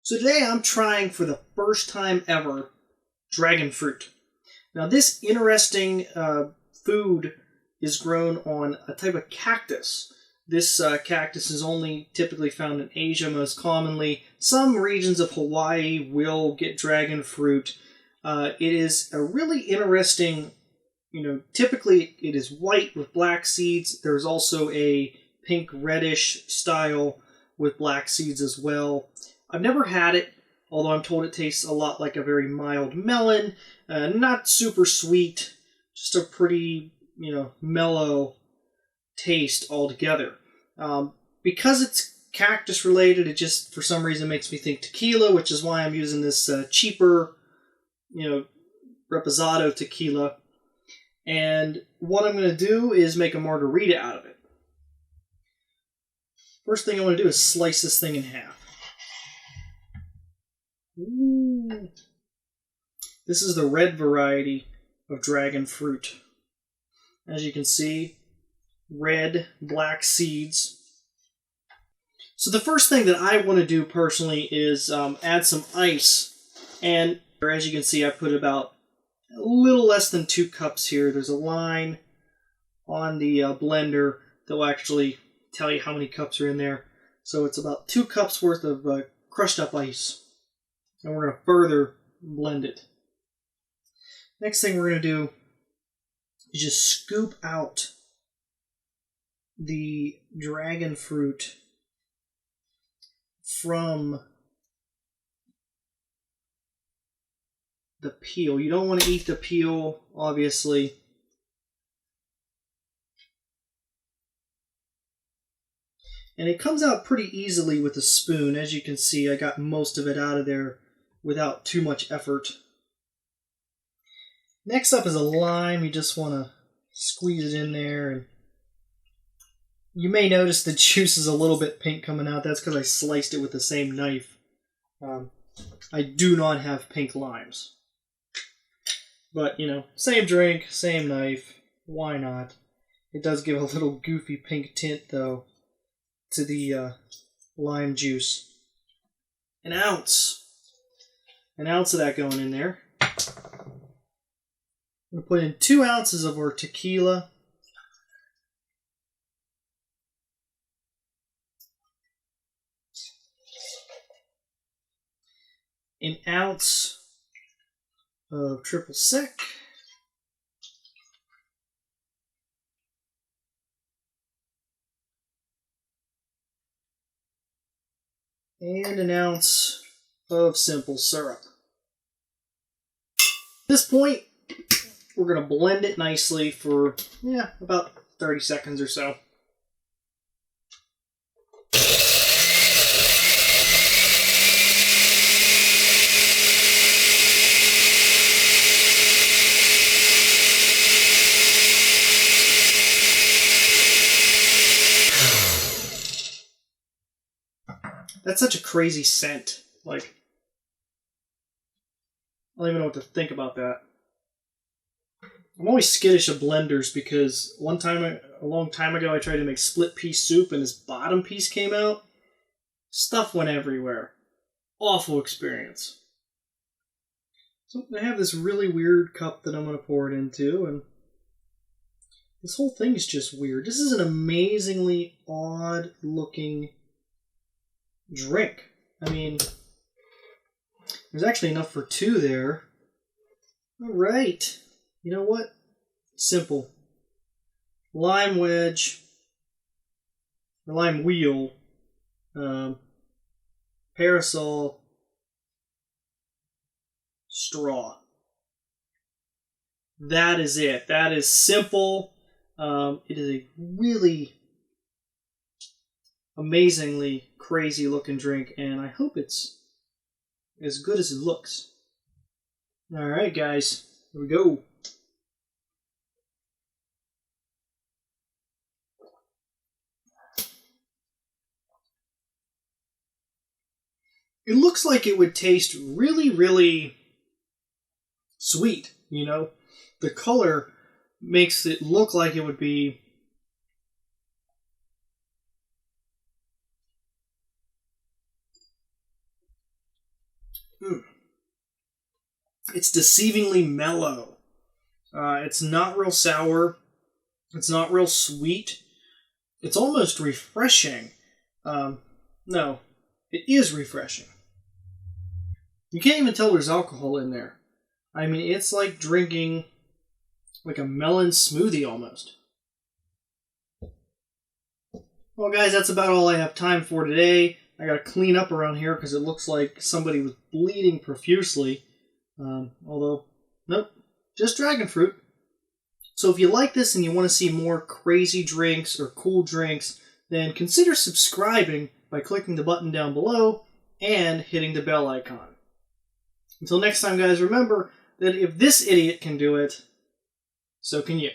So today I'm trying for the first time ever dragon fruit. Now this interesting food is grown on a type of cactus. This cactus is only typically found in Asia most commonly. Some regions of Hawaii will get dragon fruit. It is a really interesting, typically it is white with black seeds. There's also a pink reddish style with black seeds as well. I've never had it, although I'm told it tastes a lot like a very mild melon. Not super sweet, just a pretty, mellow taste altogether. Because it's cactus related, it just for some reason makes me think tequila, which is why I'm using this cheaper, reposado tequila. And what I'm going to do is make a margarita out of it. First thing I want to do is slice this thing in half. Ooh. This is the red variety of dragon fruit. As you can see, red, black seeds. So the first thing that I want to do personally is add some ice. And as you can see, I put about a little less than 2 cups here. There's a line on the blender that will actually tell you how many cups are in there. So it's about 2 cups worth of crushed up ice. And we're going to further blend it. Next thing we're going to do is just scoop out the dragon fruit from the peel. You don't want to eat the peel, obviously. And it comes out pretty easily with a spoon. As you can see, I got most of it out of there without too much effort. Next up is a lime. You just want to squeeze it in there. And you may notice the juice is a little bit pink coming out. That's because I sliced it with the same knife. I do not have pink limes. But, same drink, same knife. Why not? It does give a little goofy pink tint, though, to the lime juice. An ounce of that going in there. I'm going to put in 2 ounces of our tequila. An ounce of triple sec. And an ounce of simple syrup. At this point, we're going to blend it nicely for, about 30 seconds or so. That's such a crazy scent. I don't even know what to think about that. I'm always skittish of blenders because a long time ago, I tried to make split pea soup and this bottom piece came out. Stuff went everywhere. Awful experience. So I have this really weird cup that I'm going to pour it into, and this whole thing is just weird. This is an amazingly odd looking drink. I mean, there's actually enough for 2 there. All right. You know what? Simple. Lime wedge, or lime wheel, parasol, straw. That is it. That is simple. It is a really amazingly crazy looking drink, and I hope it's as good as it looks. Alright guys, here we go. It looks like it would taste really, really sweet, The color makes it look like it would be It's deceivingly mellow. It's not real sour. It's not real sweet. It's almost refreshing. No, it is refreshing. You can't even tell there's alcohol in there. I mean, it's like drinking like a melon smoothie almost. Well, guys, that's about all I have time for today. I gotta clean up around here because it looks like somebody was bleeding profusely. Although, nope, just dragon fruit. So if you like this and you want to see more crazy drinks or cool drinks, then consider subscribing by clicking the button down below and hitting the bell icon. Until next time, guys, remember that if this idiot can do it, so can you.